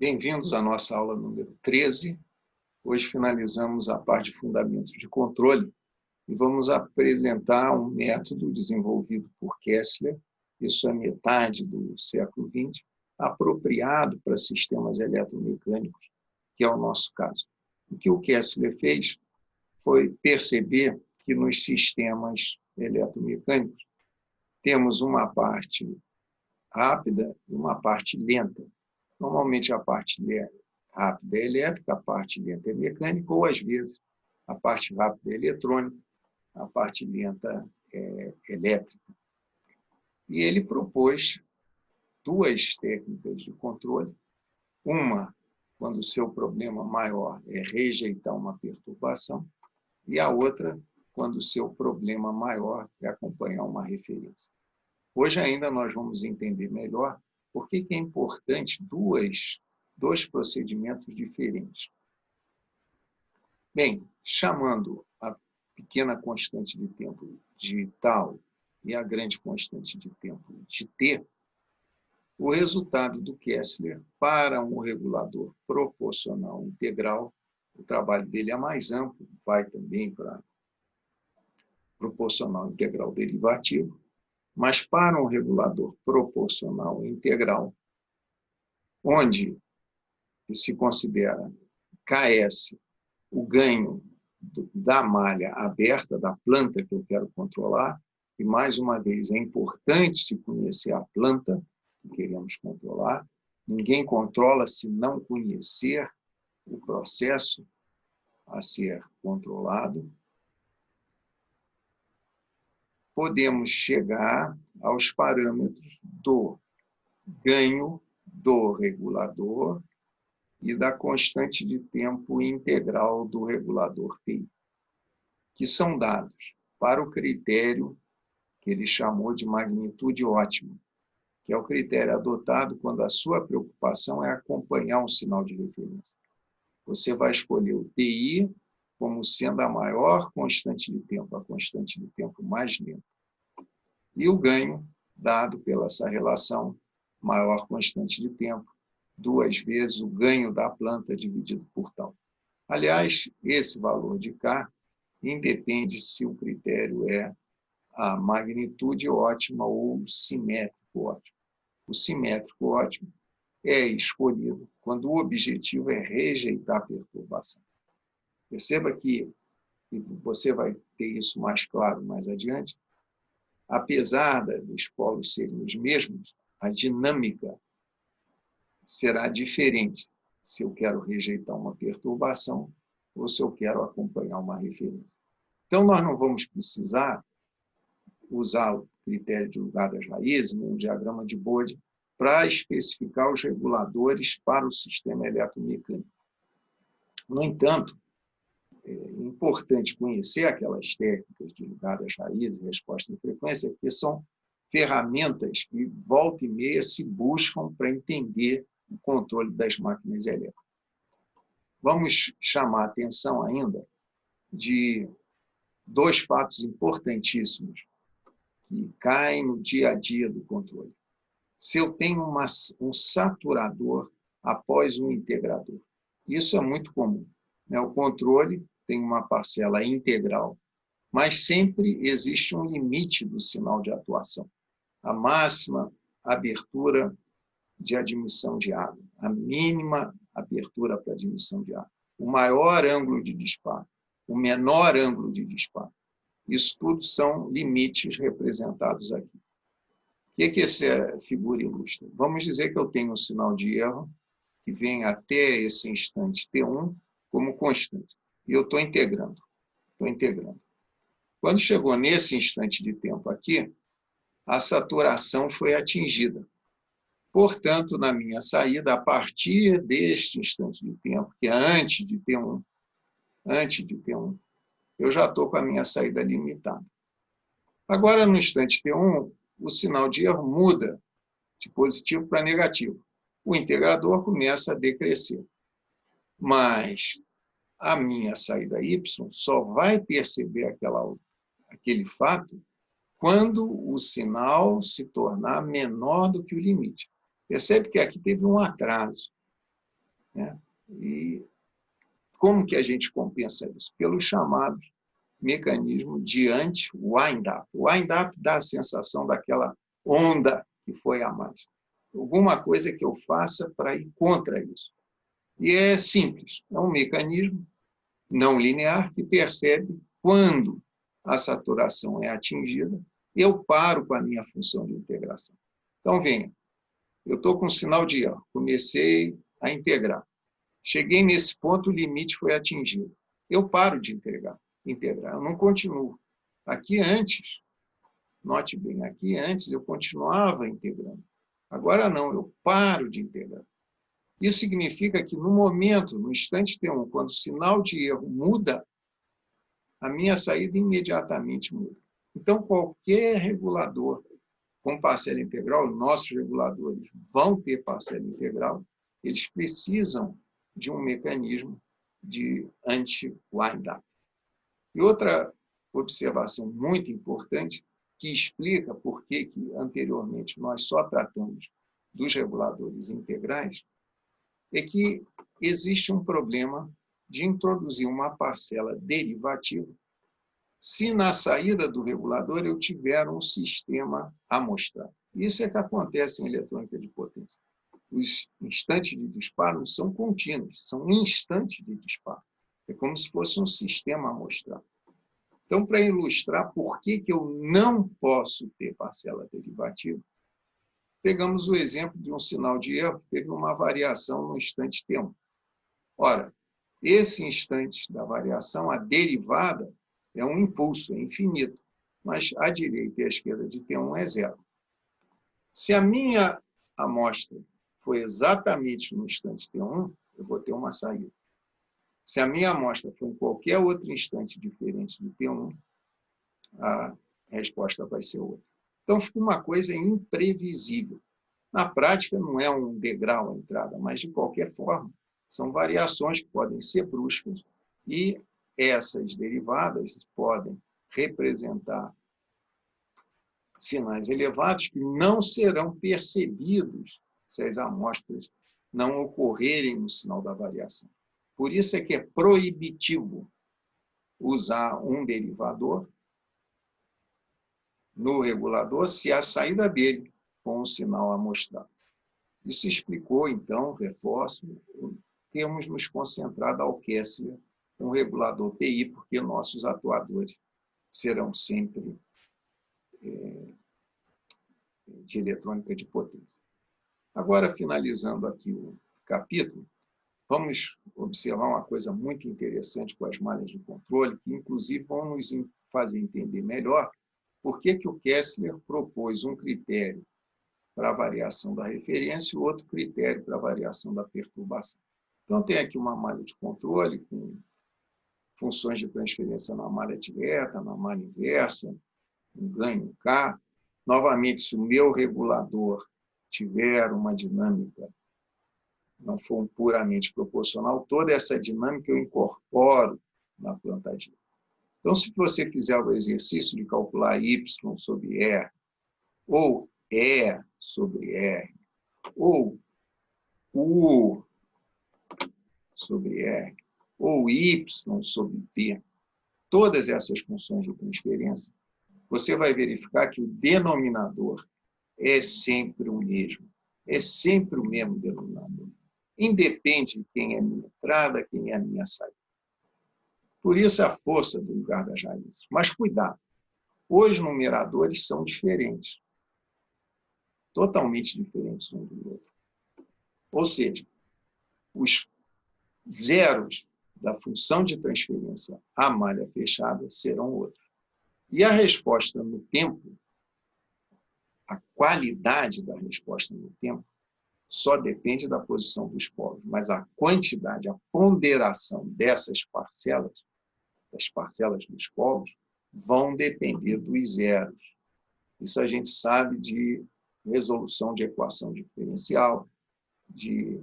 Bem-vindos à nossa aula número 13. Hoje finalizamos a parte de fundamentos de controle e vamos apresentar um método desenvolvido por Kessler, isso é metade do século XX, apropriado para sistemas eletromecânicos, que é o nosso caso. O que o Kessler fez foi perceber que nos sistemas eletromecânicos temos uma parte rápida e uma parte lenta. Normalmente a parte rápida é elétrica, a parte lenta é mecânica, ou às vezes a parte rápida é eletrônica, a parte lenta é elétrica. E ele propôs duas técnicas de controle. Uma, quando o seu problema maior é rejeitar uma perturbação, e a outra, quando o seu problema maior é acompanhar uma referência. Hoje ainda nós vamos entender melhor por que é importante dois procedimentos diferentes. Bem, chamando a pequena constante de tempo de tau e a grande constante de tempo de t, o resultado do Kessler para um regulador proporcional integral, o trabalho dele é mais amplo, vai também para proporcional integral derivativo, mas para um regulador proporcional integral, onde se considera Ks o ganho da malha aberta, da planta que eu quero controlar, e, mais uma vez, é importante se conhecer a planta que queremos controlar. Ninguém controla se não conhecer o processo a ser controlado. Podemos chegar aos parâmetros do ganho do regulador e da constante de tempo integral do regulador TI, que são dados para o critério que ele chamou de magnitude ótima, que é o critério adotado quando a sua preocupação é acompanhar um sinal de referência. Você vai escolher o TI como sendo a maior constante de tempo, a constante de tempo mais lenta. E o ganho, dado pela essa relação, maior constante de tempo, 2 vezes o ganho da planta dividido por tau. Aliás, esse valor de K independe se o critério é a magnitude ótima ou o simétrico ótimo. O simétrico ótimo é escolhido quando o objetivo é rejeitar a perturbação. Perceba que, e você vai ter isso mais claro mais adiante, apesar dos polos serem os mesmos, a dinâmica será diferente se eu quero rejeitar uma perturbação ou se eu quero acompanhar uma referência. Então, nós não vamos precisar usar o critério de lugar das raízes, um diagrama de Bode, para especificar os reguladores para o sistema eletromecânico. No entanto, é importante conhecer aquelas técnicas de lugar das raízes, resposta em frequência, porque são ferramentas que, volta e meia, se buscam para entender o controle das máquinas elétricas. Vamos chamar a atenção ainda de dois fatos importantíssimos que caem no dia a dia do controle. Se eu tenho um saturador após um integrador, isso é muito comum. O controle tem uma parcela integral, mas sempre existe um limite do sinal de atuação. A máxima abertura de admissão de água, a mínima abertura para admissão de água, o maior ângulo de disparo, o menor ângulo de disparo. Isso tudo são limites representados aqui. O que essa figura ilustra? Vamos dizer que eu tenho um sinal de erro que vem até esse instante T1 como constante. E eu estou integrando. Quando chegou nesse instante de tempo aqui, a saturação foi atingida. Portanto, na minha saída, a partir deste instante de tempo, que é antes de T1, eu já estou com a minha saída limitada. Agora, no instante T1, o sinal de erro muda de positivo para negativo. O integrador começa a decrescer. Mas a minha saída Y só vai perceber aquele fato quando o sinal se tornar menor do que o limite. Percebe que aqui teve um atraso. né? E como que a gente compensa isso? Pelos chamados mecanismo de anti-wind-up. O wind-up dá a sensação daquela onda que foi a mais. Alguma coisa que eu faça para ir contra isso. E é simples, é um mecanismo não linear que percebe quando a saturação é atingida, eu paro com a minha função de integração. Então, venha, eu estou com um sinal de erro, comecei a integrar. Cheguei nesse ponto, o limite foi atingido. Eu paro de integrar, eu não continuo. Aqui antes, note bem, aqui antes eu continuava integrando. Agora não, eu paro de integrar. Isso significa que no momento, no instante T1, quando o sinal de erro muda, a minha saída imediatamente muda. Então, qualquer regulador com parcela integral, nossos reguladores vão ter parcela integral, eles precisam de um mecanismo de anti-wind-up. E outra observação muito importante, que explica por que anteriormente nós só tratamos dos reguladores integrais, é que existe um problema de introduzir uma parcela derivativa se na saída do regulador eu tiver um sistema amostrado. Isso é que acontece em eletrônica de potência. Os instantes de disparo não são contínuos, são instantes de disparo. É como se fosse um sistema amostrado. Então, para ilustrar por que eu não posso ter parcela derivativa, pegamos o exemplo de um sinal de erro que teve uma variação no instante T1. Ora, esse instante da variação, a derivada, é um impulso, é infinito, mas a direita e a esquerda de T1 é zero. Se a minha amostra foi exatamente no instante T1, eu vou ter uma saída. Se a minha amostra foi em qualquer outro instante diferente de T1, a resposta vai ser outra. Então, fica uma coisa imprevisível. Na prática, não é um degrau a entrada, mas, de qualquer forma, são variações que podem ser bruscas e essas derivadas podem representar sinais elevados que não serão percebidos se as amostras não ocorrerem no sinal da variação. Por isso é que é proibitivo usar um derivador no regulador se a saída dele for um sinal amostrado. Isso explicou, então, reforço, temos nos concentrado ao Kessler, um regulador PI, porque nossos atuadores serão sempre de eletrônica de potência. Agora, finalizando aqui o capítulo, vamos observar uma coisa muito interessante com as malhas de controle, que, inclusive, vão nos fazer entender melhor por que o Kessler propôs um critério para a variação da referência e outro critério para a variação da perturbação. Então, tem aqui uma malha de controle com funções de transferência na malha direta, na malha inversa, um ganho K. Novamente, se o meu regulador tiver uma dinâmica, não for puramente proporcional, toda essa dinâmica eu incorporo na plantadinha. Então, se você fizer o exercício de calcular Y sobre R, ou E sobre R, ou U sobre R, ou Y sobre P, todas essas funções de transferência, você vai verificar que o denominador é sempre o mesmo. É sempre o mesmo denominador. Independe de quem é a minha entrada, quem é a minha saída. Por isso, a força do lugar das raízes. Mas cuidado, os numeradores são diferentes. Totalmente diferentes um do outro. Ou seja, os zeros da função de transferência à malha fechada serão outros. E a resposta no tempo, a qualidade da resposta no tempo, só depende da posição dos polos, mas a quantidade, a ponderação dessas parcelas, das parcelas dos polos, vão depender dos zeros. Isso a gente sabe de resolução de equação diferencial, de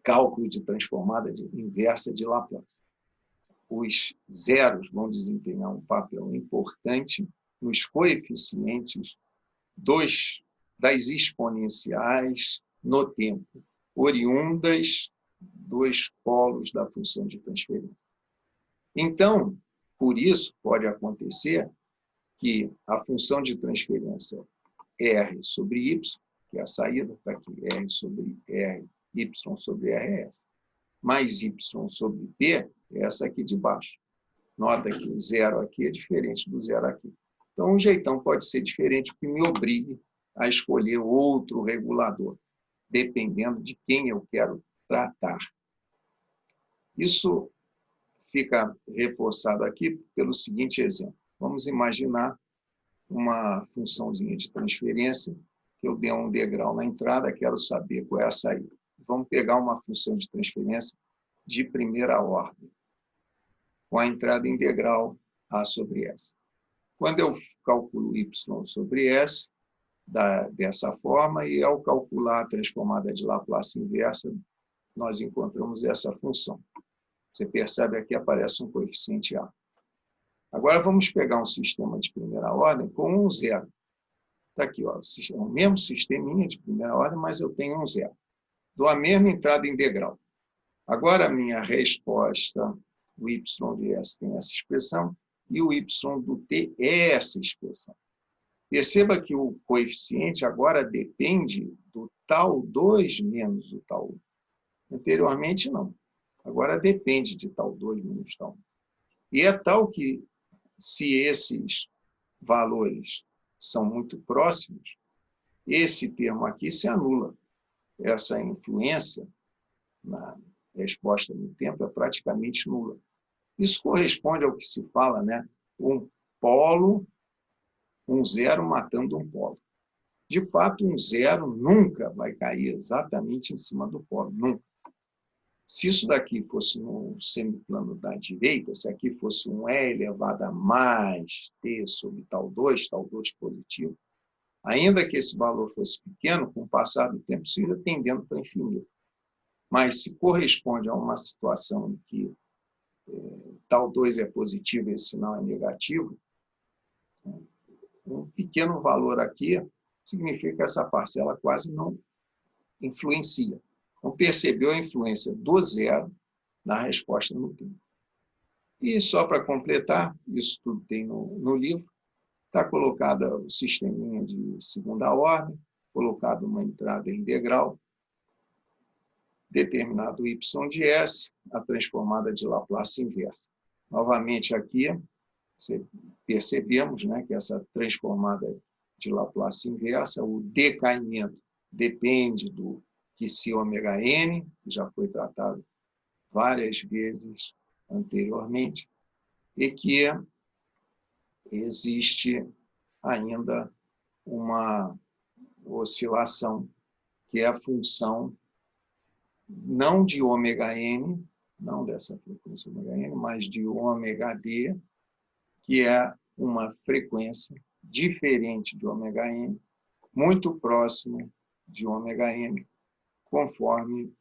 cálculo de transformada inversa de Laplace. Os zeros vão desempenhar um papel importante nos coeficientes das exponenciais no tempo, oriundas dois polos da função de transferência. Então, por isso, pode acontecer que a função de transferência R sobre Y, que é a saída, está aqui, R sobre R, Y sobre R é essa, mais Y sobre P é essa aqui de baixo. Nota que o zero aqui é diferente do zero aqui. Então, o jeitão pode ser diferente, o que me obrigue a escolher outro regulador, dependendo de quem eu quero tratar. Isso fica reforçado aqui pelo seguinte exemplo. Vamos imaginar uma funçãozinha de transferência, que eu dei um degrau na entrada, quero saber qual é a saída. Vamos pegar uma função de transferência de primeira ordem, com a entrada integral A sobre S. Quando eu calculo Y sobre S, dessa forma, e ao calcular a transformada de Laplace inversa, nós encontramos essa função. Você percebe aqui aparece um coeficiente A. Agora vamos pegar um sistema de primeira ordem com um zero. Está aqui, ó, o mesmo sisteminha de primeira ordem, mas eu tenho um zero. Dou a mesma entrada integral. Agora a minha resposta, o y de S tem essa expressão, e o y do t é essa expressão. Perceba que o coeficiente agora depende do tal 2 menos o tal 1. Anteriormente, não. Agora depende de tal 2 menos tal 1. E é tal que, se esses valores são muito próximos, esse termo aqui se anula. Essa influência na resposta no tempo é praticamente nula. Isso corresponde ao que se fala, né? Um polo, um zero matando um polo. De fato, um zero nunca vai cair exatamente em cima do polo, nunca. Se isso daqui fosse no semiplano da direita, se aqui fosse um E elevado a mais T sobre tal 2 positivo, ainda que esse valor fosse pequeno, com o passar do tempo, isso ia tendendo para infinito. Mas se corresponde a uma situação em que tal 2 é positivo e esse sinal é negativo, um pequeno valor aqui significa que essa parcela quase não influencia. Então, percebeu a influência do zero na resposta no tempo. E só para completar, isso tudo tem no livro, está colocado o sisteminha de segunda ordem, colocado uma entrada integral, determinado y de S, a transformada de Laplace inversa. Novamente aqui, percebemos, né, que essa transformada de Laplace inversa, o decaimento depende do que se ômega n, que já foi tratado várias vezes anteriormente, e que existe ainda uma oscilação, que é a função não de ômega n, não dessa frequência ômega n, mas de ômega d, que é uma frequência diferente de ômega n, muito próxima de ômega n, conforme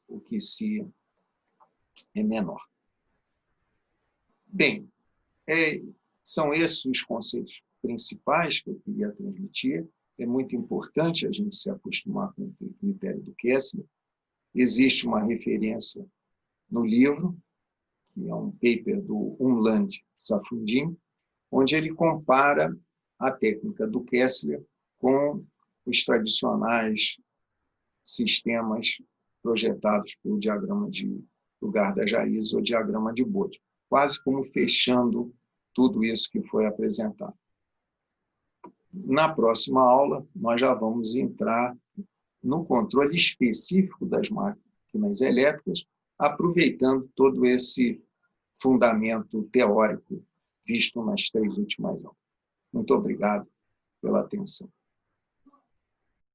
o que se é menor. Bem, são esses os conceitos principais que eu queria transmitir. É muito importante a gente se acostumar com o critério do Kessler. Existe uma referência no livro, que é um paper do Umland Safundin, onde ele compara a técnica do Kessler com os tradicionais sistemas projetados pelo diagrama de lugar das raízes ou diagrama de Bode, quase como fechando tudo isso que foi apresentado. Na próxima aula, nós já vamos entrar no controle específico das máquinas elétricas, aproveitando todo esse fundamento teórico visto nas 3 últimas aulas. Muito obrigado pela atenção.